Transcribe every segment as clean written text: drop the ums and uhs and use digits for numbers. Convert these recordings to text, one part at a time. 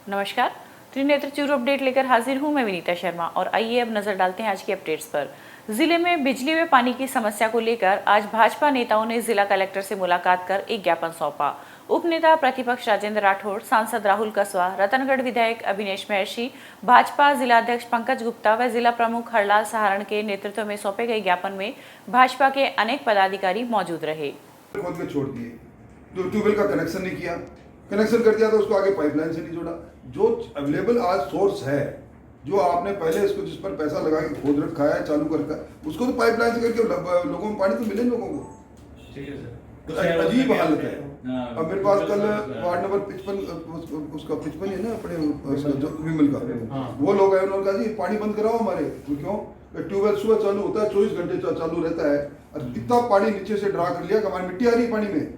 नमस्कार, त्रिनेत्र चूरू अपडेट लेकर हाजिर हूं मैं विनीता शर्मा और आइए अब नजर डालते हैं आज की अपडेट्स पर। जिले में बिजली व पानी की समस्या को लेकर आज भाजपा नेताओं ने जिला कलेक्टर से मुलाकात कर एक ज्ञापन सौंपा। उप नेता प्रतिपक्ष राजेंद्र राठौड़, सांसद राहुल कसवा, रतनगढ़ विधायक अभिनेश महर्षि, भाजपा जिलाध्यक्ष पंकज गुप्ता व जिला प्रमुख हरलाल सहारण के नेतृत्व में सौंपे गए ज्ञापन में भाजपा के अनेक पदाधिकारी मौजूद रहे। छोड़ दिए, ट्यूबवेल का कनेक्शन नहीं किया, कनेक्शन कर दिया तो उसको आगे पाइपलाइन से नहीं जोड़ा। जो अवेलेबल आज सोर्स है, जो आपने पहले इसको जिस पर पैसा लगा के खोद रखा है चालू करके, उसको तो पाइपलाइन से करके लोगों को पानी तो मिले लोगों को। ठीक है सर, अजीब हालत है। अब मेरे पास कल वार्ड नंबर 55 उसका 55 है ना अपने जो विमल का, वो लोग आए, उन्होंने कहा जी पानी बंद कराओ हमारे। क्यों? ट्यूबवेल सुबह चालू होता है, 24 घंटे चालू रहता है और इतना पानी नीचे से ड्रा कर लिया कि हमारी मिट्टी आ रही है पानी में।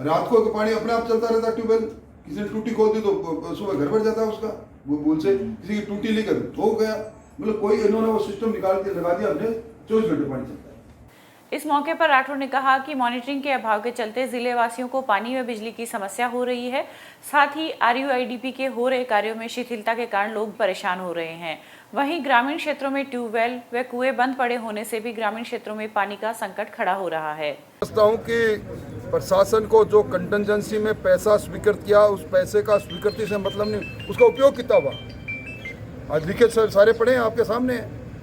रात को पानी अपने आप चलता रहता है, ट्यूबवेल किसी ने टूटी खोल दी तो सुबह घर भर जाता है उसका, वो भूल से किसी की टूटी लेकर हो गया, मतलब कोई इन्होंने वो सिस्टम निकाल के लगा दिया, हमने 24 घंटे पानी चलता है। इस मौके पर राठौड़ ने कहा कि मॉनिटरिंग के अभाव के चलते जिले वासियों को पानी व बिजली की समस्या हो रही है। साथ ही RUIDP के हो रहे कार्यों में शिथिलता के कारण लोग परेशान हो रहे हैं। वहीं ग्रामीण क्षेत्रों में ट्यूबवेल व कुएं बंद पड़े होने से भी ग्रामीण क्षेत्रों में पानी का संकट खड़ा हो रहा है। प्रशासन को जो कंटिजेंसी में पैसा स्वीकृत किया, उस पैसे का स्वीकृति से मतलब नहीं, उसका उपयोग कितना हुआ? आज लिखे सारे पड़े हैं आपके सामने,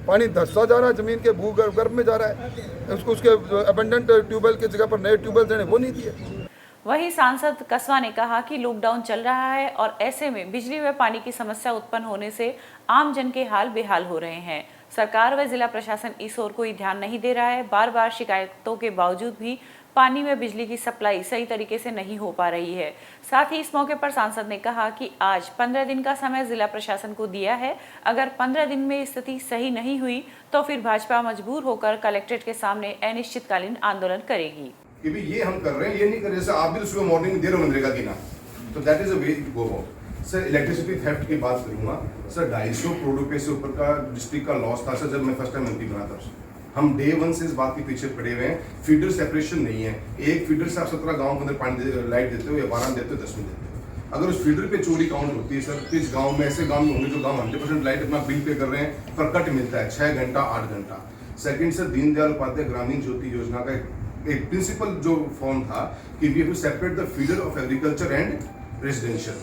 पानी धंसता जा रहा है, जमीन के भूगर्भ में जा रहा है। उसके अबेंडेंट ट्यूबवेल की जगह पर नए ट्यूबवेल देने वो नहीं दिए। वहीं सांसद कसवा ने कहा कि लॉकडाउन चल रहा है और ऐसे में बिजली व पानी की समस्या उत्पन्न होने से आम जन के हाल बेहाल हो रहे हैं। सरकार व जिला प्रशासन इस ओर कोई ध्यान नहीं दे रहा है। बार बार शिकायतों के बावजूद भी पानी व बिजली की सप्लाई सही तरीके से नहीं हो पा रही है। साथ ही इस मौके पर सांसद ने कहा कि आज 15 दिन का समय जिला प्रशासन को दिया है। अगर 15 दिन में स्थिति सही नहीं हुई तो फिर भाजपा मजबूर होकर कलेक्ट्रेट के सामने अनिश्चितकालीन आंदोलन करेगी। कि भी ये हम कर रहे हैं, ये नहीं कर रहे। जैसे आप भी तो सुबह मॉर्निंग दे रहे हो मनरेगा की ना, तो that is a way to go about. Sir electricity theft की बात करूंगा सर, 250 करोड़ रुपए से ऊपर का डिस्ट्रिक्ट का लॉस था सर जब मैं फर्स्ट टाइम मंत्री बना था। हम डे 1 से इस बात के पीछे पड़े हुए हैं। फीडर सेपरेशन नहीं है, एक फीडर से आप 17 गाँव के अंदर पानी लाइट देते हो या 12 देते हो 10 में देते हो। अगर उस फीडर पे चोरी काउंट होती है सर, तो इस गाँव में ऐसे गाँव में होंगे जो गाँव 100% लाइट अपना बिल पे कर रहे हैं पर कट मिलता है 6 घंटा 8 घंटा। सेकंड सर, दीनदयाल उपाध्याय ग्रामीण ज्योति योजना का एक प्रिंसिपल जो फॉर्म था कि we have to separate the feeder of agriculture and residential.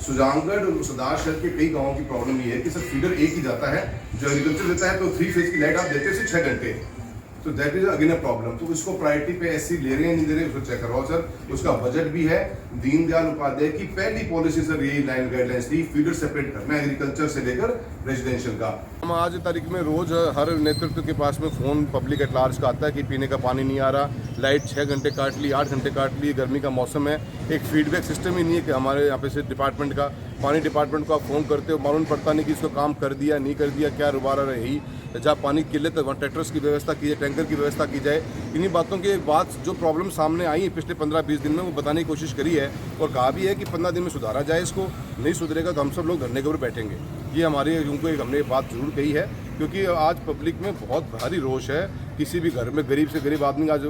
Sujangarh और सुधार शहर के कई गांवों की प्रॉब्लम ये है कि सर फीडर एक ही जाता है, जो एग्रीकल्चर देता है तो 3 फेज की लाइट आप देते हैं 6 घंटे, तो that is again a problem. तो उसको प्रायोरिटी पे ऐसी ले रहे हैं नहीं दे रहे, उसको चेक करवाओ सर। उसका बजट भी है। दीनदयाल उपाध्याय की पहली पॉलिसी सर यही लाइन गाइडलाइंस थी, फीडर सेपरेट करना एग्रीकल्चर से लेकर रेजिडेंशियल का। हम आज तारीख में रोज हर नेतृत्व के पास में फोन पब्लिक एट लार्ज का आता है कि पीने का पानी नहीं आ रहा, लाइट 6 घंटे काट ली, 8 घंटे काट ली, गर्मी का मौसम है, एक फीडबैक सिस्टम ही नहीं है कि हमारे यहाँ पे से डिपार्टमेंट का पानी डिपार्टमेंट को आप फोन करते हो, मालूम पड़ता नहीं कि इसको काम कर दिया नहीं कर दिया, क्या दोबारा रही। जहाँ पानी किल्लत है वहाँ ट्रैक्टर्स की व्यवस्था की जाए, टैंकर की व्यवस्था की जाए। इन्हीं बातों की बात जो प्रॉब्लम सामने आई है पिछले 15-20 दिन में, वो बताने की कोशिश करी है और कहा भी है कि 15 दिन में सुधारा जाए इसको। नहीं सुधरेगा तो हम सब लोग धरने के ऊपर बैठेंगे। ये हमारी उनको एक हमने बात जरूर कही है, क्योंकि आज पब्लिक में बहुत भारी रोष है। किसी भी घर में गरीब से गरीब आदमी आज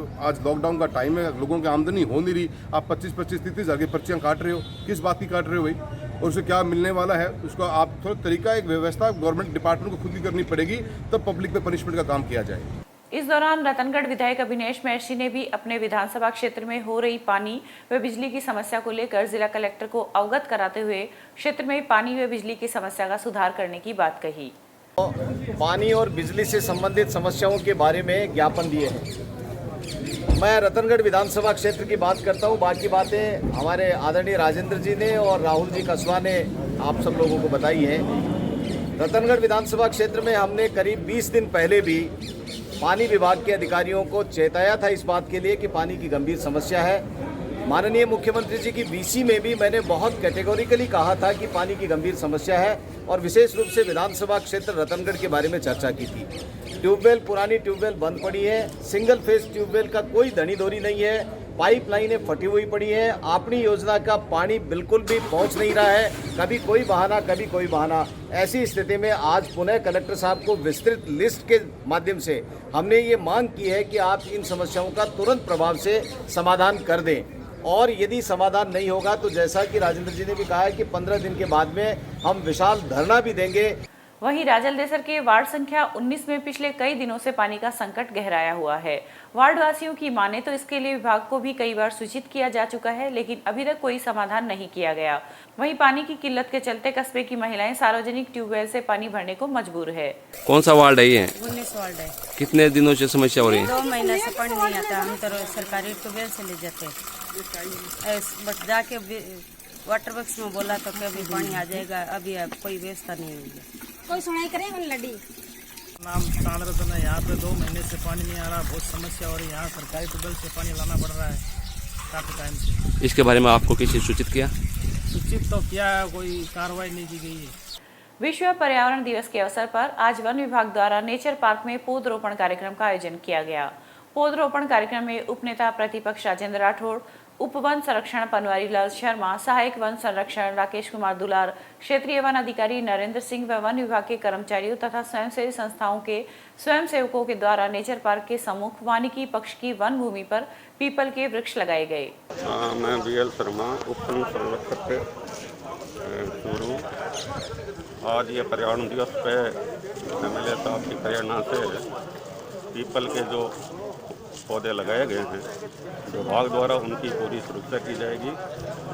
लॉकडाउन का टाइम है, लोगों की आमदनी हो नहीं रही, आप 25-30 हज़ार की पर्चियाँ काट रहे हो, किस बात की काट रहे हो भाई? और उसे क्या मिलने वाला है उसका आप थोड़ा तरीका, एक व्यवस्था गवर्नमेंट डिपार्टमेंट को खुद ही करनी पड़ेगी, तब पब्लिक पे पनिशमेंट का काम किया जाए। इस दौरान रतनगढ़ विधायक अभिनेश महर्षि ने भी अपने विधानसभा क्षेत्र में हो रही पानी व बिजली की समस्या को लेकर जिला कलेक्टर को अवगत कराते हुए क्षेत्र में पानी व बिजली की समस्या का सुधार करने की बात कही। पानी और बिजली से संबंधित समस्याओं के बारे में ज्ञापन दिए हैं। मैं रतनगढ़ विधानसभा क्षेत्र की बात करता हूं, बाकी बातें हमारे आदरणीय राजेंद्र जी ने और राहुल जी कसवा ने आप सब लोगों को बताई है। रतनगढ़ विधानसभा क्षेत्र में हमने करीब 20 दिन पहले भी पानी विभाग के अधिकारियों को चेताया था इस बात के लिए कि पानी की गंभीर समस्या है। माननीय मुख्यमंत्री जी की VC में भी मैंने बहुत कैटेगोरिकली कहा था कि पानी की गंभीर समस्या है और विशेष रूप से विधानसभा क्षेत्र रतनगढ़ के बारे में चर्चा की थी। ट्यूबवेल, पुरानी ट्यूबवेल बंद पड़ी है, सिंगल फेज ट्यूबवेल का कोई धनी धोरी नहीं है, पाइपलाइनें फटी हुई पड़ी है, आपनी योजना का पानी बिल्कुल भी पहुंच नहीं रहा है, कभी कोई बहाना कभी कोई बहाना। ऐसी स्थिति में आज पुनः कलेक्टर साहब को विस्तृत लिस्ट के माध्यम से हमने ये मांग की है कि आप इन समस्याओं का तुरंत प्रभाव से समाधान कर दें। और यदि समाधान नहीं होगा तो जैसा कि राजेंद्र जी ने भी कहा है कि 15 दिन के बाद में हम विशाल धरना भी देंगे। वहीं राजलदेसर के वार्ड संख्या 19 में पिछले कई दिनों से पानी का संकट गहराया हुआ है। वार्ड वासियों की माने तो इसके लिए विभाग को भी कई बार सूचित किया जा चुका है, लेकिन अभी तक कोई समाधान नहीं किया गया। वहीं पानी की किल्लत के चलते कस्बे की महिलाएं सार्वजनिक ट्यूबवेल से पानी भरने को मजबूर है। कौन सा वार्ड है ये? 19 वार्ड है। कितने दिनों से समस्या हो रही है? 2 महीने से पानी नहीं आता। हम तो सरकारी ट्यूबवेल से ले जाते हैं, बट जाके वाटर वर्क्स में बोला तो कि अभी पानी आ जाएगा, अभी कोई व्यवस्था नहीं हुई है। कोई सुनाई करे लड़ी नाम ताल रतन है। यहाँ पे 2 महीने से पानी नहीं आ रहा, बहुत समस्या हो रही है। यहाँ सरकारी ट्यूबवेल से पानी लाना पड़ रहा है काफी टाइम से। इसके बारे में आपको किसी सूचित किया? सूचित तो किया है, कोई कार्रवाई नहीं की गई है। विश्व पर्यावरण दिवस के अवसर पर आज वन विभाग द्वारा नेचर पार्क में पौधरोपण कार्यक्रम का आयोजन किया गया। पौधरोपण कार्यक्रम में उपनेता प्रतिपक्ष राजेंद्र राठौड़, उप वन संरक्षण पनवारी लाल शर्मा, सहायक वन संरक्षण राकेश कुमार दुलार, क्षेत्रीय वन अधिकारी नरेंद्र सिंह व वन विभाग के कर्मचारियों तथा स्वयंसेवी संस्थाओं के स्वयंसेवकों के द्वारा नेचर पार्क के सम्मुख वानिकी पक्ष की वन भूमि पर पीपल के वृक्ष लगाए गए। मैं BL शर्मा, उप वन संरक्षक चूरू। आज ये पर्यावरण दिवस पे MLA साहब की प्रेरणा से पीपल के जो पौधे लगाए गए हैं, विभाग द्वारा उनकी पूरी सुरक्षा की जाएगी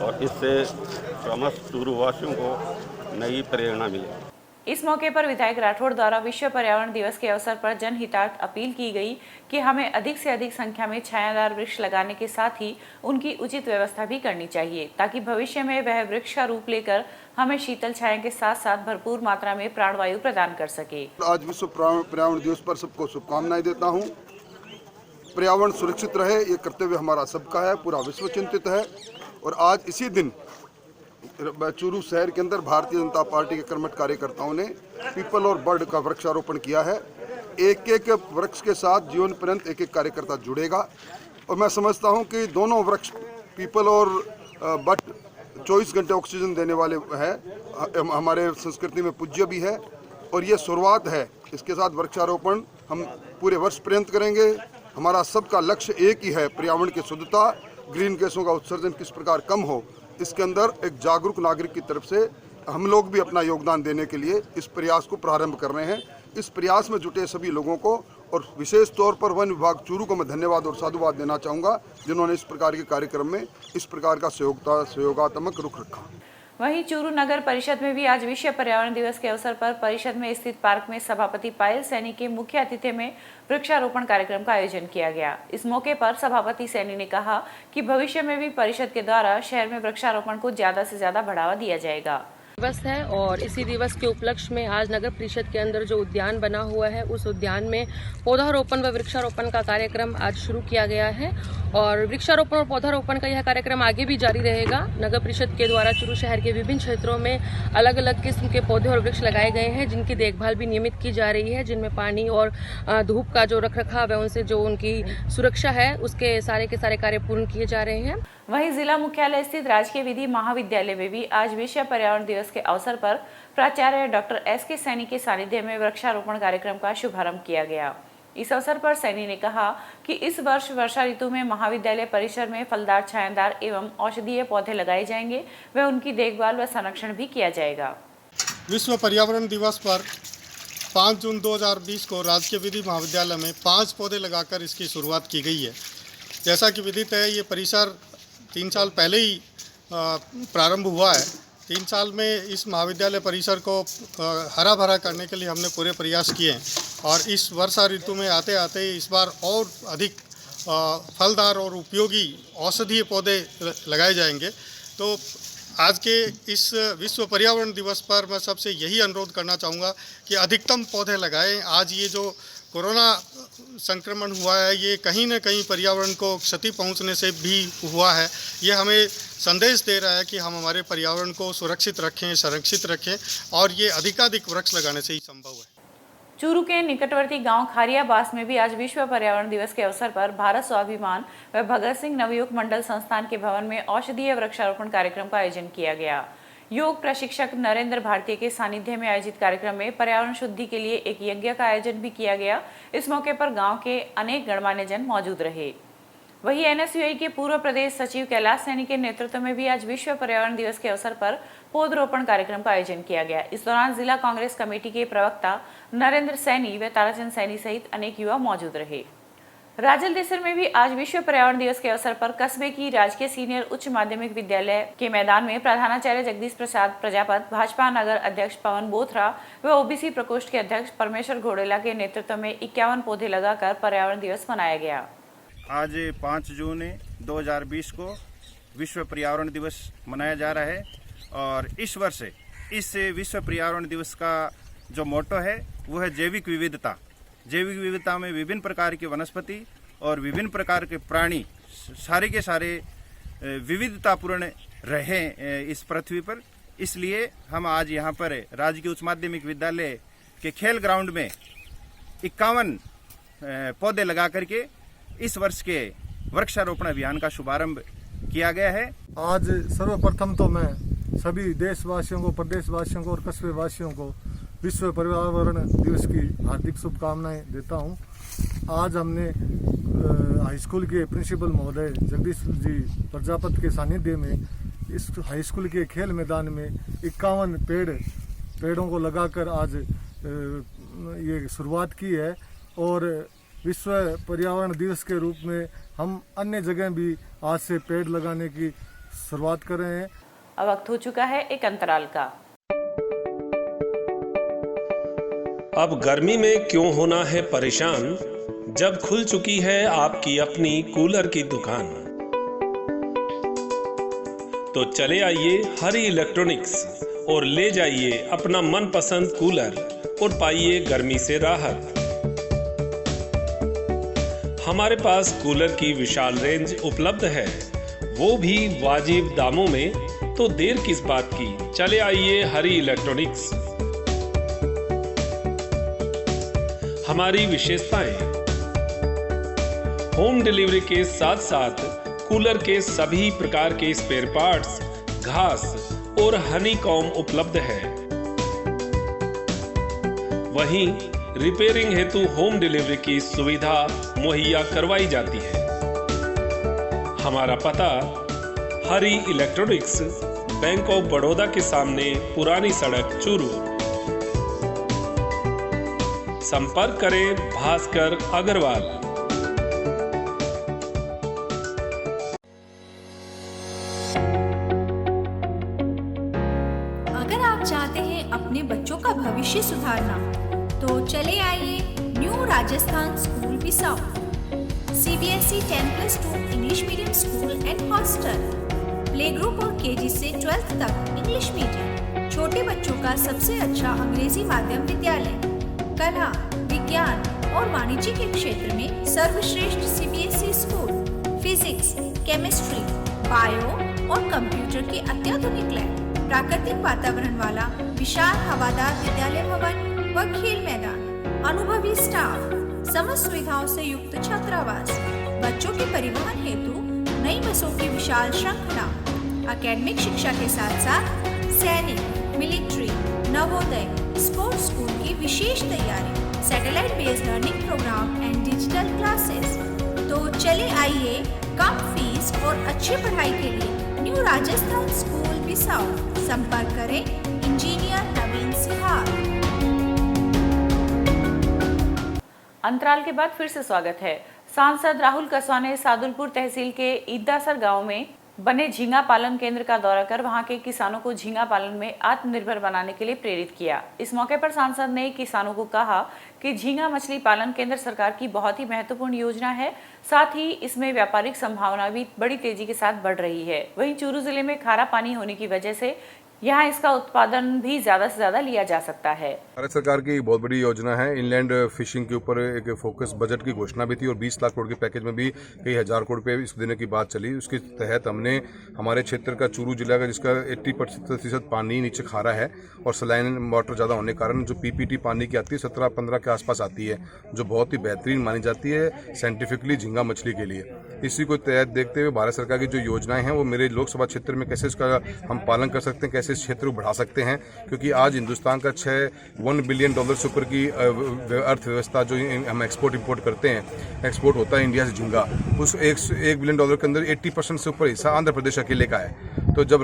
और इससे समस्त चूरू वासियों को नई प्रेरणा मिलेगी। इस मौके पर विधायक राठौड़ द्वारा विश्व पर्यावरण दिवस के अवसर पर जनहितार्थ अपील की गई कि हमें अधिक से अधिक संख्या में छायादार वृक्ष लगाने के साथ ही उनकी उचित व्यवस्था भी करनी चाहिए, ताकि भविष्य में वह वृक्ष का रूप लेकर हमें शीतल छाया के साथ साथ भरपूर मात्रा में प्राणवायु प्रदान कर सके। आज विश्व पर्यावरण दिवस पर सबको शुभकामनाएं देता हूं। पर्यावरण सुरक्षित रहे, ये कर्तव्य हमारा सबका है, पूरा विश्व चिंतित है। और आज इसी दिन चूरू शहर के अंदर भारतीय जनता पार्टी के कर्मठ कार्यकर्ताओं ने पीपल और बर्ड का वृक्षारोपण किया है। एक एक वृक्ष के साथ जीवन पर्यंत एक एक कार्यकर्ता जुड़ेगा और मैं समझता हूं कि दोनों वृक्ष पीपल और बर्ड 24 घंटे ऑक्सीजन देने वाले हैं, हमारे संस्कृति में पूज्य भी है और ये शुरुआत है। इसके साथ वृक्षारोपण हम पूरे वर्ष पर्यंत करेंगे। हमारा सबका लक्ष्य एक ही है, पर्यावरण की शुद्धता, ग्रीन गैसों का उत्सर्जन किस प्रकार कम हो। इसके अंदर एक जागरूक नागरिक की तरफ से हम लोग भी अपना योगदान देने के लिए इस प्रयास को प्रारंभ कर रहे हैं। इस प्रयास में जुटे सभी लोगों को और विशेष तौर पर वन विभाग चूरू को मैं धन्यवाद और साधुवाद देना चाहूँगा, जिन्होंने इस प्रकार के कार्यक्रम में इस प्रकार का सहयोगात्मक रुख रखा। वहीं चूरू नगर परिषद में भी आज विश्व पर्यावरण दिवस के अवसर पर परिषद में स्थित पार्क में सभापति पायल सैनी के मुख्य अतिथि में वृक्षारोपण कार्यक्रम का आयोजन किया गया। इस मौके पर सभापति सैनी ने कहा कि भविष्य में भी परिषद के द्वारा शहर में वृक्षारोपण को ज्यादा से ज्यादा बढ़ावा दिया जाएगा। दिवस है और इसी दिवस के उपलक्ष्य में आज नगर परिषद के अंदर जो उद्यान बना हुआ है उस उद्यान में पौधारोपण व वृक्षारोपण का कार्यक्रम आज शुरू किया गया है और वृक्षारोपण और पौधारोपण का यह कार्यक्रम आगे भी जारी रहेगा। नगर परिषद के द्वारा चूरू शहर के विभिन्न क्षेत्रों में अलग अलग किस्म के पौधे और वृक्ष लगाए गए हैं, जिनकी देखभाल भी नियमित की जा रही है, जिनमें पानी और धूप का जो रखरखाव है, उनसे जो उनकी सुरक्षा है, उसके सारे के सारे कार्य पूर्ण किए जा रहे हैं। वहीं जिला मुख्यालय स्थित राजकीय विधि महाविद्यालय में भी आज विश्व पर्यावरण दिवस के अवसर पर प्राचार्य डॉक्टर SK सैनी के सानिध्य में वृक्षारोपण कार्यक्रम का शुभारंभ किया गया। इस अवसर पर सैनी ने कहा कि इस वर्ष वर्षा ऋतु में महाविद्यालय परिसर में फलदार, छायादार एवं औषधीय पौधे लगाए जाएंगे व उनकी देखभाल व संरक्षण भी किया जाएगा। विश्व पर्यावरण दिवस पर 5 जून 2020 को राजकीय विधि महाविद्यालय में 5 पौधे लगाकर इसकी शुरुआत की गई है। जैसा कि विदित है, ये परिसर 3 साल पहले ही प्रारंभ हुआ है। 3 साल में इस महाविद्यालय परिसर को हरा भरा करने के लिए हमने पूरे प्रयास किए हैं और इस वर्षा ऋतु में आते आते इस बार और अधिक फलदार और उपयोगी औषधीय पौधे लगाए जाएंगे। तो आज के इस विश्व पर्यावरण दिवस पर मैं सबसे यही अनुरोध करना चाहूँगा कि अधिकतम पौधे लगाएं। आज ये जो कोरोना संक्रमण हुआ है, ये कहीं न कहीं पर्यावरण को क्षति पहुंचने से भी हुआ है। ये हमें संदेश दे रहा है कि हम हमारे पर्यावरण को सुरक्षित रखें, संरक्षित रखें और ये अधिकाधिक वृक्ष लगाने से ही संभव है। चूरू के निकटवर्ती गांव खारियाबास में भी आज विश्व पर्यावरण दिवस के अवसर पर भारत स्वाभिमान व भगत सिंह नवयुग मंडल संस्थान के भवन में औषधीय वृक्षारोपण कार्यक्रम का आयोजन किया गया। योग प्रशिक्षक नरेंद्र भारतीय के सानिध्य में आयोजित कार्यक्रम में पर्यावरण शुद्धि के लिए एक यज्ञ का आयोजन भी किया गया। इस मौके पर गांव के अनेक गणमान्य जन मौजूद रहे। वहीं एनएसयूआई के पूर्व प्रदेश सचिव कैलाश सैनी के नेतृत्व में भी आज विश्व पर्यावरण दिवस के अवसर पर पौधरोपण कार्यक्रम का आयोजन किया गया। इस दौरान जिला कांग्रेस कमेटी के प्रवक्ता नरेंद्र सैनी व ताराचंद सैनी सहित अनेक युवा मौजूद रहे। राजलदेसर में भी आज विश्व पर्यावरण दिवस के अवसर पर कस्बे की राजकीय सीनियर उच्च माध्यमिक विद्यालय के मैदान में प्रधानाचार्य जगदीश प्रसाद प्रजापत, भाजपा नगर अध्यक्ष पवन बोथरा व ओबीसी प्रकोष्ठ के अध्यक्ष परमेश्वर घोड़ेला के नेतृत्व में 51 पौधे लगाकर पर्यावरण दिवस मनाया गया। आज 5 जून 2020 को विश्व पर्यावरण दिवस मनाया जा रहा है और इस वर्ष इस विश्व पर्यावरण दिवस का जो मोटो है वो है जैविक विविधता। जैविक विविधता में विभिन्न प्रकार की वनस्पति और विभिन्न प्रकार के प्राणी सारे के सारे विविधतापूर्ण रहे इस पृथ्वी पर। इसलिए हम आज यहाँ पर राजकीय उच्च माध्यमिक विद्यालय के खेल ग्राउंड में 51 पौधे लगा करके इस वर्ष के वृक्षारोपण अभियान का शुभारंभ किया गया है। आज सर्वप्रथम तो मैं सभी देशवासियों को, प्रदेशवासियों को और कस्बे वासियों को विश्व पर्यावरण दिवस की हार्दिक शुभकामनाएं देता हूं। आज हमने हाई स्कूल के प्रिंसिपल महोदय जगदीश जी प्रजापत के सानिध्य में इस हाई स्कूल के खेल मैदान में 51 पेड़ों को लगाकर आज ये शुरुआत की है और विश्व पर्यावरण दिवस के रूप में हम अन्य जगह भी आज से पेड़ लगाने की शुरुआत कर रहे हैं। अब वक्त हो चुका है एक अंतराल का। अब गर्मी में क्यों होना है परेशान, जब खुल चुकी है आपकी अपनी कूलर की दुकान। तो चले आइए हरी इलेक्ट्रॉनिक्स और ले जाइए अपना मनपसंद कूलर और पाइए गर्मी से राहत। हमारे पास कूलर की विशाल रेंज उपलब्ध है, वो भी वाजिब दामों में। तो देर किस बात की, चले आइए हरी इलेक्ट्रॉनिक्स। हमारी विशेषताएं, होम डिलीवरी के साथ साथ कूलर के सभी प्रकार के स्पेयर पार्ट्स, घास और हनीकॉम्ब उपलब्ध है। वहीं रिपेयरिंग हेतु होम डिलीवरी की सुविधा मुहैया करवाई जाती है। हमारा पता हरी इलेक्ट्रॉनिक्स, बैंक ऑफ बड़ौदा के सामने, पुरानी सड़क, चूरू। संपर्क करें भास्कर अग्रवाल। अगर आप चाहते हैं अपने बच्चों का भविष्य सुधारना तो चले आइए new Rajasthan school Bisau. CBSE 10+2 English medium school and hostel, play group और KG से 12th तक इंग्लिश मीडियम, छोटे बच्चों का सबसे अच्छा अंग्रेजी माध्यम विद्यालय, कला, विज्ञान और वाणिज्य के क्षेत्र में सर्वश्रेष्ठ CBSE school, physics, chemistry, bio और कंप्यूटर के अत्याधुनिक लैब, प्राकृतिक वातावरण वाला विशाल हवादार विद्यालय भवन व खेल मैदान, अनुभवी स्टाफ, समस्त सुविधाओं से युक्त छात्रावास, बच्चों के परिवहन हेतु नई बसों की विशाल श्रृंखला, एकेडमिक शिक्षा के साथ साथ सैनिक, मिलिट्री, नवोदय, स्पोर्ट्स स्कूल की विशेष तैयारी, satellite based learning programme and digital classes. तो चले आइए कम फीस और अच्छी पढ़ाई के लिए न्यू राजस्थान स्कूल बिसाऊ। संपर्क करें इंजीनियर नवीन सिहार। अंतराल के बाद फिर से स्वागत है। सांसद राहुल कसवा ने सादुलपुर तहसील के ईदासर गांव में बने झींगा पालन केंद्र का दौरा कर वहां के किसानों को झींगा पालन में आत्मनिर्भर बनाने के लिए प्रेरित किया। इस मौके पर सांसद ने किसानों को कहा कि झींगा मछली पालन केंद्र सरकार की बहुत ही महत्वपूर्ण योजना है, साथ ही इसमें व्यापारिक संभावना भी बड़ी तेजी के साथ बढ़ रही है। वहीं चूरू जिले में खारा पानी होने की वजह से यहाँ इसका उत्पादन भी ज्यादा से ज्यादा लिया जा सकता है। भारत सरकार की बहुत बड़ी योजना है। इनलैंड फिशिंग के ऊपर एक फोकस बजट की घोषणा भी थी और 20 लाख करोड़ के पैकेज में भी कई हजार करोड़ रुपए इसको देने की बात चली। उसके तहत हमने हमारे क्षेत्र का चूरू जिला का, जिसका 80% पानी नीचे खारा है और सलाइन वाटर ज़्यादा होने के कारण जो PPT पानी की आती है 17-15 के आसपास आती है, जो बहुत ही बेहतरीन मानी जाती है साइंटिफिकली झींगा मछली के लिए। इसी को तहत देखते हुए भारत सरकार की जो योजनाएं हैं वो मेरे लोकसभा क्षेत्र में कैसे इसका हम पालन कर सकते हैं, कैसे से इस क्षेत्र को बढ़ा सकते हैं, क्योंकि आज हिंदुस्तान का $1 बिलियन से ऊपर की अर्थव्यवस्था जो हम एक्सपोर्ट इंपोर्ट करते हैं, एक्सपोर्ट होता है इंडिया से झींगा, उस $1 बिलियन के अंदर 80% से ऊपर हिस्सा आंध्र प्रदेश अकेले का है। तो जब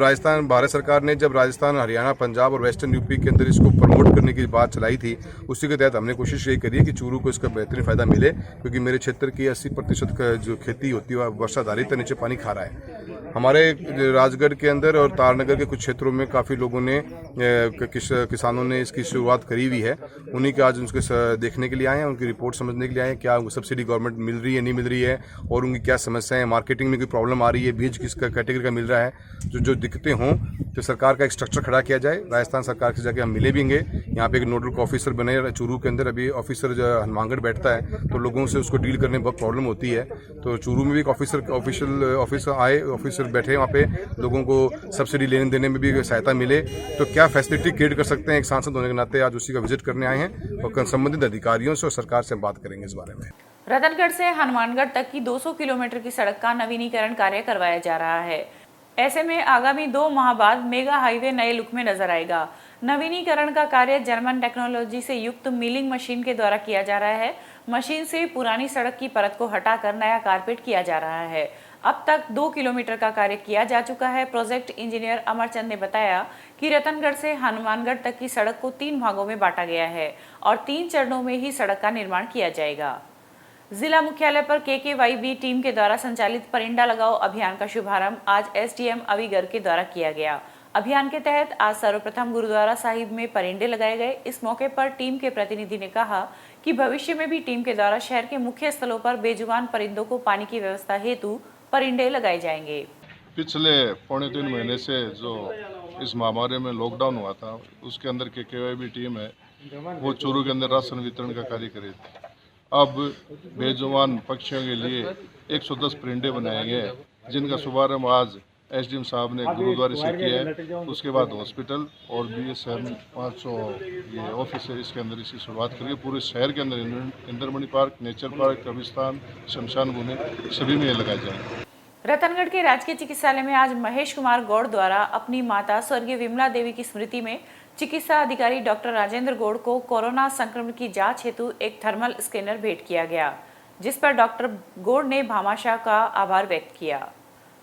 भारत सरकार ने जब राजस्थान, हरियाणा, पंजाब और वेस्टर्न यूपी के अंदर इसको प्रमोट करने की बात चलाई थी, उसी के तहत हमने कोशिश ये करी है कि चूरू को इसका बेहतरीन फायदा मिले, क्योंकि मेरे क्षेत्र की 80% का जो खेती होती है वर्षाधारित है, नीचे पानी खा रहा है। हमारे राजगढ़ के अंदर और तारनगर के कुछ क्षेत्रों में काफ़ी लोगों ने किसानों ने इसकी शुरुआत करी हुई है। उन्हीं के आज उसके देखने के लिए आए हैं, उनकी रिपोर्ट समझने के लिए आए हैं, क्या उनको सब्सिडी गवर्नमेंट मिल रही है, नहीं मिल रही है, और उनकी क्या समस्याएं हैं, मार्केटिंग में कोई प्रॉब्लम आ रही है, बीज किस कैटेगरी का मिल रहा है, जो दिक्कतें हों तो सरकार का एक स्ट्रक्चर खड़ा किया जाए। राजस्थान सरकार से जाके हम मिले भी होंगे, यहाँ पे एक नोडल ऑफिसर बने चूरू के अंदर, अभी ऑफिसर जो हनुमानगढ़ बैठता है तो लोगों से उसको डील करने में बहुत प्रॉब्लम होती है। तो चूरू में भी एक ऑफिसर आए, ऑफिसर बैठे वहाँ पे, लोगों को सब्सिडी लेने देने में भी सहायता मिले, तो क्या फैसिलिटी क्रिएट कर सकते हैं। एक सांसद होने के नाते आज उसी का विजिट करने आए हैं और संबंधित अधिकारियों से और सरकार से बात करेंगे इस बारे में। रतनगढ़ से हनुमानगढ़ तक की 200 किलोमीटर की सड़क का नवीनीकरण कार्य करवाया जा रहा है। ऐसे में आगामी 2 माह बाद मेगा हाईवे नए लुक में नजर आएगा। नवीनीकरण का कार्य जर्मन टेक्नोलॉजी से युक्त मिलिंग मशीन के द्वारा किया जा रहा है। मशीन से पुरानी सड़क की परत को हटाकर नया कारपेट किया जा रहा है। अब तक 2 किलोमीटर का कार्य किया जा चुका है। प्रोजेक्ट इंजीनियर अमरचंद ने बताया कि रतनगढ़ से हनुमानगढ़ तक की सड़क को 3 भागों में बांटा गया है और 3 चरणों में ही सड़क का निर्माण किया जाएगा। जिला मुख्यालय पर KKYB टीम के द्वारा संचालित परिंडा लगाओ अभियान का शुभारंभ आज SDM अवीगढ़ के द्वारा किया गया। अभियान के तहत आज सर्वप्रथम गुरुद्वारा साहिब में परिंडे लगाए गए। इस मौके पर टीम के प्रतिनिधि ने कहा कि भविष्य में भी टीम के द्वारा शहर के मुख्य स्थलों पर बेजुबान परिंदों को पानी की व्यवस्था हेतु परिंडे लगाए जाएंगे। पिछले 2.5 महीने से जो इस महामारी में लॉकडाउन हुआ था, उसके अंदर KKYB टीम है वो चूरू के अंदर राशन वितरण का कार्य कर रही थी। अब बेजुबान पक्षियों के लिए 110 परिंडे बनाए गए, जिनका शुभारंभ आज SDM साहब ने गुरुद्वारे से किया है। उसके बाद हॉस्पिटल और BSM 500 ये ऑफिस है, इसके अंदर इसकी शुरुआत करेंगे। पूरे शहर के अंदर इंद्रमणि पार्क, नेचर पार्क, कब्रिस्तान, शमशान भूमि सभी में ये लगाए जाएंगे। रतनगढ़ के राजकीय चिकित्सालय में आज महेश कुमार गौड़ द्वारा अपनी माता स्वर्गीय विमला देवी की स्मृति में चिकित्सा अधिकारी डॉक्टर राजेंद्र गौड़ को कोरोना संक्रमण की जांच हेतु एक थर्मल स्कैनर भेंट किया गया, जिस पर डॉक्टर गौड़ ने भामाशाह का आभार व्यक्त किया।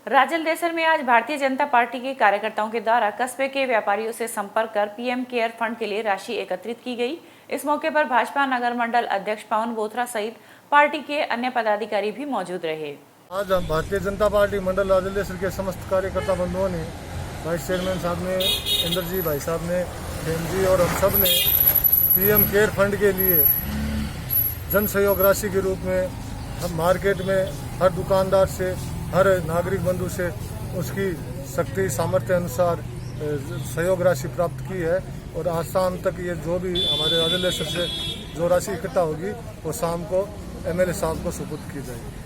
राजलदेसर में आज भारतीय जनता पार्टी के कार्यकर्ताओं के द्वारा कस्बे के व्यापारियों से संपर्क कर PM केयर फंड के लिए राशि एकत्रित की गई। इस मौके पर भाजपा नगर मंडल अध्यक्ष पवन बोथरा सहित पार्टी के अन्य पदाधिकारी भी मौजूद रहे। आज भारतीय जनता पार्टी मंडल राजलदेसर के समस्त कार्यकर्ता बंधुओं ने, वाइस चेयरमैन साहब ने, इंदर जी भाई साहब ने, खेम जी और हम सब ने PM केयर फंड के लिए जन सहयोग राशि के रूप में हम मार्केट में हर दुकानदार से, हर नागरिक बंधु से उसकी शक्ति सामर्थ्य अनुसार सहयोग राशि प्राप्त की है। और आज शाम तक ये जो भी हमारे राजलदेसर से जो राशि इकट्ठा होगी वो शाम को MLA साहब को सुपुर्द की जाएगी।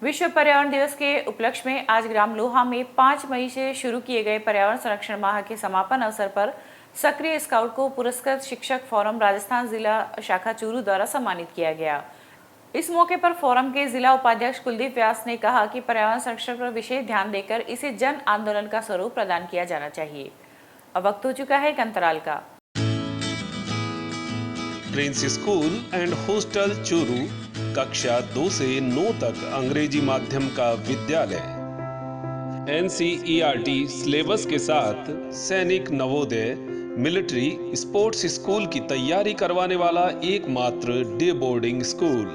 विश्व पर्यावरण दिवस के उपलक्ष्य में आज ग्राम लोहा में 5 मई से शुरू किए गए पर्यावरण संरक्षण माह के समापन अवसर पर सक्रिय स्काउट को पुरस्कृत शिक्षक फोरम राजस्थान जिला शाखा चूरू द्वारा सम्मानित किया गया। इस मौके पर फोरम के जिला उपाध्यक्ष कुलदीप व्यास ने कहा कि पर्यावरण संरक्षण पर विशेष ध्यान देकर इसे जन आंदोलन का स्वरूप प्रदान किया जाना चाहिए। अब वक्त हो चुका है एक अंतराल का। Prince school and hostel Churu कक्षा 2 से 9 तक अंग्रेजी माध्यम का विद्यालय, NCERT सिलेबस के साथ सैनिक, नवोदय, मिलिट्री, स्पोर्ट्स स्कूल की तैयारी करवाने वाला एकमात्र डे बोर्डिंग स्कूल।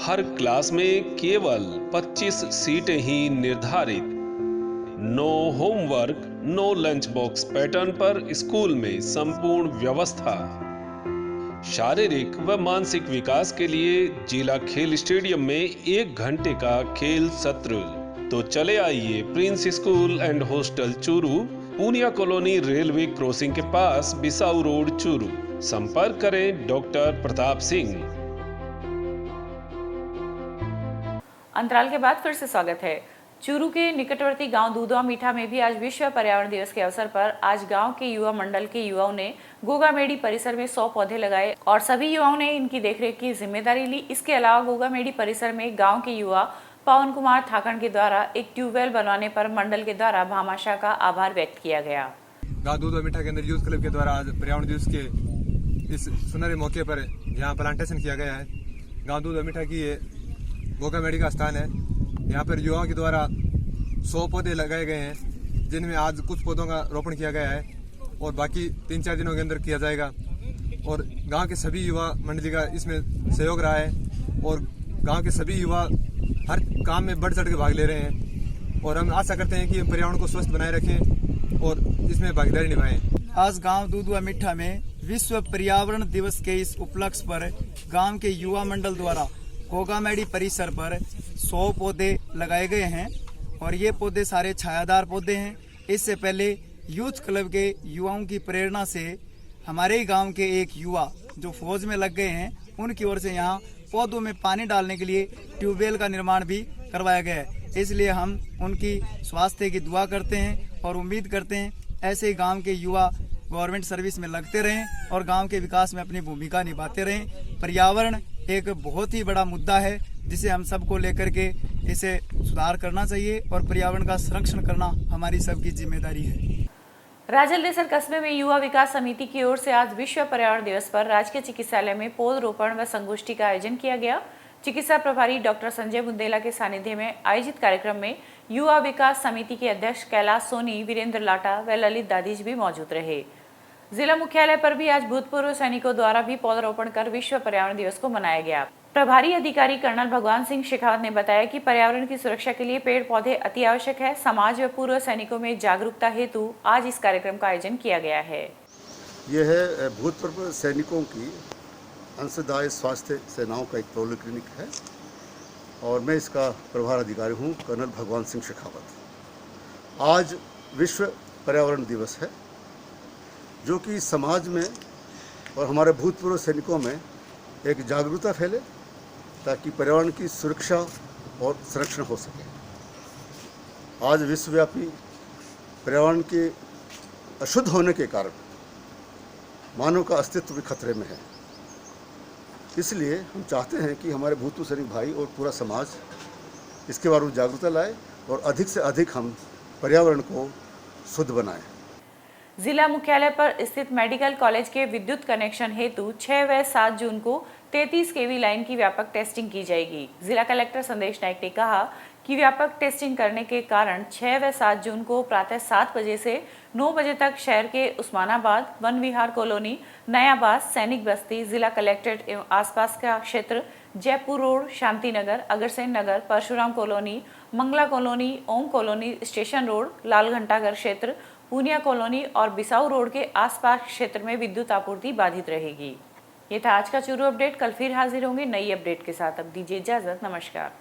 हर क्लास में केवल 25 सीटें ही निर्धारित। No homework, no lunch box pattern पर स्कूल में संपूर्ण व्यवस्था। शारीरिक व मानसिक विकास के लिए जिला खेल स्टेडियम में 1 घंटे का खेल सत्र। तो चले आइए Prince school and hostel Churu, Punia colony, railway crossing के पास, बिसाऊ रोड, चूरू। संपर्क करें डॉक्टर प्रताप सिंह। अंतराल के बाद फिर से स्वागत है। चूरू के निकटवर्ती गांव दूधवा मीठा में भी आज विश्व पर्यावरण दिवस के अवसर पर आज गांव के युवा मंडल के युवाओं ने गोगामेडी परिसर में 100 पौधे लगाए और सभी युवाओं ने इनकी देखरेख की जिम्मेदारी ली। इसके अलावा गोगामेडी परिसर में गांव के युवा पवन कुमार थाकण के द्वारा एक ट्यूबवेल बनवाने पर मंडल के द्वारा भामाशाह का आभार व्यक्त किया गया। गाँव दूध व मीठा के अंदर यूथ क्लब के द्वारा आज पर्यावरण दिवस के इस सुनहरे मौके पर यहाँ प्लांटेशन किया गया है। गाँव दूध व मीठा की ये गोगामेड़ी का स्थान है। यहाँ पर युवाओं के द्वारा 100 पौधे लगाए गए हैं, जिनमें आज कुछ पौधों का रोपण किया गया है और बाकी 3-4 दिनों के अंदर किया जाएगा। और गांव के सभी युवा मंडली का इसमें सहयोग रहा है और गांव के सभी युवा हर काम में बढ़ चढ़ के भाग ले रहे हैं और हम आशा करते हैं कि पर्यावरण को स्वस्थ बनाए रखें और इसमें भागीदारी निभाएं। आज गांव दूध व मीठा में विश्व पर्यावरण दिवस के इस उपलक्ष्य पर गांव के युवा मंडल द्वारा गोगामेड़ी परिसर पर 100 पौधे लगाए गए हैं और ये पौधे सारे छायादार पौधे हैं। इससे पहले यूथ क्लब के युवाओं की प्रेरणा से हमारे ही गांव के एक युवा जो फौज में लग गए हैं, उनकी ओर से यहाँ पौधों में पानी डालने के लिए ट्यूबवेल का निर्माण भी करवाया गया है। इसलिए हम उनकी स्वास्थ्य की दुआ करते हैं और उम्मीद करते हैं ऐसे ही गांव के युवा गवर्नमेंट सर्विस में लगते रहें और गांव के विकास में अपनी भूमिका निभाते रहें। पर्यावरण एक बहुत ही बड़ा मुद्दा है जिसे हम सबको लेकर के इसे सुधार करना चाहिए और पर्यावरण का संरक्षण करना हमारी सबकी जिम्मेदारी है। राजलदेसर कस्बे में युवा विकास समिति की ओर से आज विश्व पर्यावरण दिवस पर राजकीय चिकित्सालय में पौधरोपण व संगोष्ठी का आयोजन किया गया। चिकित्सा प्रभारी डॉक्टर संजय बुंदेला के सानिध्य में आयोजित कार्यक्रम में युवा विकास समिति के अध्यक्ष कैलाश सोनी, वीरेंद्र लाटा व ललित दादीज भी मौजूद रहे। जिला मुख्यालय पर भी आज भूतपूर्व सैनिकों द्वारा भी पौधरोपण कर विश्व पर्यावरण दिवस को मनाया गया। प्रभारी अधिकारी कर्नल भगवान सिंह शेखावत ने बताया कि पर्यावरण की सुरक्षा के लिए पेड़ पौधे अति आवश्यक है। समाज व पूर्व सैनिकों में जागरूकता हेतु आज इस कार्यक्रम का आयोजन किया गया है। यह है भूतपूर्व सैनिकों की अंशदायी स्वास्थ्य सेनाओं का एक पॉलिक्लिनिक है और मैं इसका प्रभार अधिकारी हूँ, कर्नल भगवान सिंह शेखावत। आज विश्व पर्यावरण दिवस है जो कि समाज में और हमारे भूतपूर्व सैनिकों में एक जागरूकता फैले ताकि पर्यावरण की सुरक्षा और संरक्षण हो सके। आज विश्वव्यापी पर्यावरण के अशुद्ध होने के कारण मानव का अस्तित्व भी खतरे में है। इसलिए हम चाहते हैं कि हमारे भूतपूर्व सैनिक भाई और पूरा समाज इसके बारे में जागरूकता लाए और अधिक से अधिक हम पर्यावरण को शुद्ध बनाएं। जिला मुख्यालय पर स्थित मेडिकल कॉलेज के विद्युत कनेक्शन हेतु 6 व 7 जून को 33 kV लाइन की व्यापक टेस्टिंग की जाएगी। जिला कलेक्टर संदेश नायक ने कहा कि व्यापक टेस्टिंग करने के कारण 6 व 7 जून को प्रातः 7 बजे से 9 बजे तक शहर के उस्मानाबाद, वन विहार कॉलोनी, नयाबाद, सैनिक बस्ती, जिला कलेक्ट्रेट एवं आसपास का क्षेत्र, जयपुर रोड, शांति नगर, अग्रसेन नगर, परशुराम कॉलोनी, मंगला कॉलोनी, ओम कॉलोनी, स्टेशन रोड, लाल घंटाघर क्षेत्र, पूनिया कॉलोनी और बिसाऊ रोड के आसपास क्षेत्र में विद्युत आपूर्ति बाधित रहेगी। ये था आज का चूरू अपडेट। कल फिर हाजिर होंगे नई अपडेट के साथ। अब दीजिए इजाजत। नमस्कार।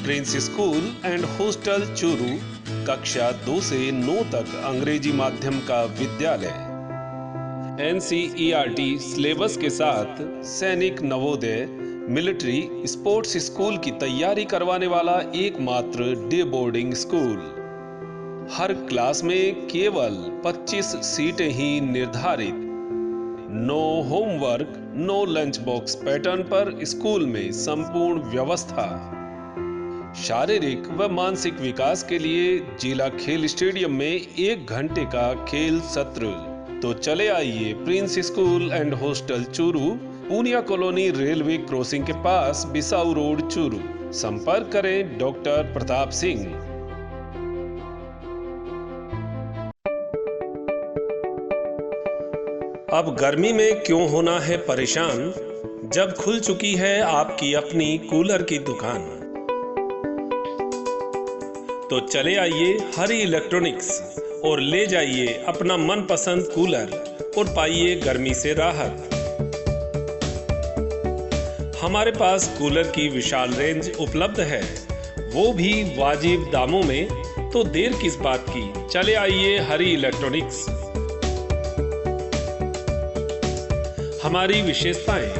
Prince school and hostel Churu कक्षा 2 से 9 तक अंग्रेजी माध्यम का विद्यालय। NCERT सिलेबस के साथ सैनिक, नवोदय, मिलिट्री, स्पोर्ट्स स्कूल की तैयारी करवाने वाला एकमात्र डे बोर्डिंग स्कूल। हर क्लास में केवल 25 सीटें ही निर्धारित। No homework, no lunch box pattern पर स्कूल में संपूर्ण व्यवस्था। शारीरिक व मानसिक विकास के लिए जिला खेल स्टेडियम में 1 घंटे का खेल सत्र। तो चले आइए Prince school and hostel Churu, Punia colony, railway crossing के पास, बिसाऊ रोड, चूरू। संपर्क करें डॉक्टर प्रताप सिंह। अब गर्मी में क्यों होना है परेशान, जब खुल चुकी है आपकी अपनी कूलर की दुकान। तो चले आइए हरी इलेक्ट्रॉनिक्स और ले जाइए अपना मनपसंद कूलर और पाइए गर्मी से राहत। हमारे पास कूलर की विशाल रेंज उपलब्ध है, वो भी वाजिब दामों में। तो देर किस बात की, चले आइए हरी इलेक्ट्रॉनिक्स। हमारी विशेषताएं।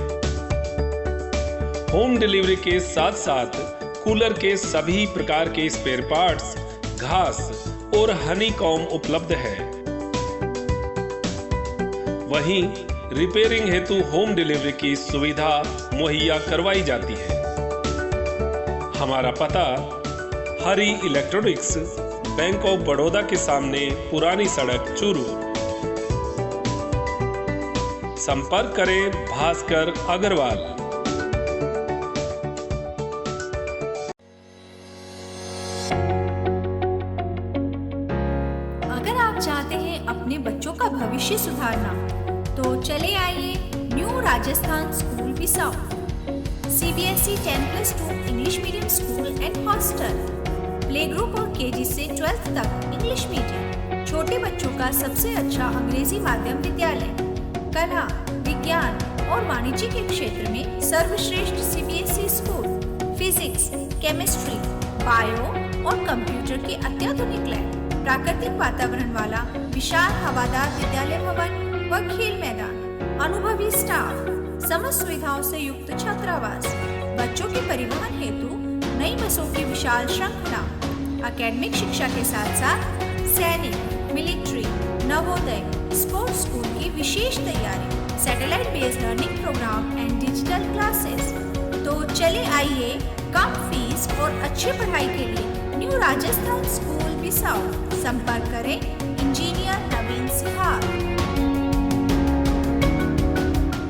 होम डिलीवरी के साथ साथ कूलर के सभी प्रकार के स्पेयर पार्ट्स, घास और हनीकॉम्ब उपलब्ध है। वहीं रिपेयरिंग हेतु होम डिलीवरी की सुविधा मुहैया करवाई जाती है। हमारा पता हरी इलेक्ट्रॉनिक्स, बैंक ऑफ बड़ौदा के सामने, पुरानी सड़क, चूरू। संपर्क करें भास्कर अग्रवाल। अगर आप चाहते हैं अपने बच्चों का भविष्य सुधारना, तो चले आइए new Rajasthan school Bisau. CBSE 10+2 English medium school and hostel, play group और KG से 12th तक इंग्लिश मीडियम, छोटे बच्चों का सबसे अच्छा अंग्रेजी माध्यम विद्यालय, कला, विज्ञान और वाणिज्य के क्षेत्र में सर्वश्रेष्ठ CBSE school, physics, chemistry, bio और कंप्यूटर के अत्याधुनिक लैब, प्राकृतिक वातावरण वाला विशाल हवादार विद्यालय भवन व खेल मैदान, अनुभवी स्टाफ, समस्त सुविधाओं से युक्त छात्रावास, बच्चों के परिवहन हेतु नई बसों की विशाल श्रृंखला, एकेडमिक शिक्षा के साथ साथ सैनिक, मिलिट्री, नवोदय, स्पोर्ट्स स्कूल की विशेष तैयारी, satellite based learning programme and digital classes. तो चले आइए कम फीस और अच्छी पढ़ाई के लिए न्यू राजस्थान स्कूल बिसाऊ। संपर्क करें इंजीनियर नवीन सिहाग।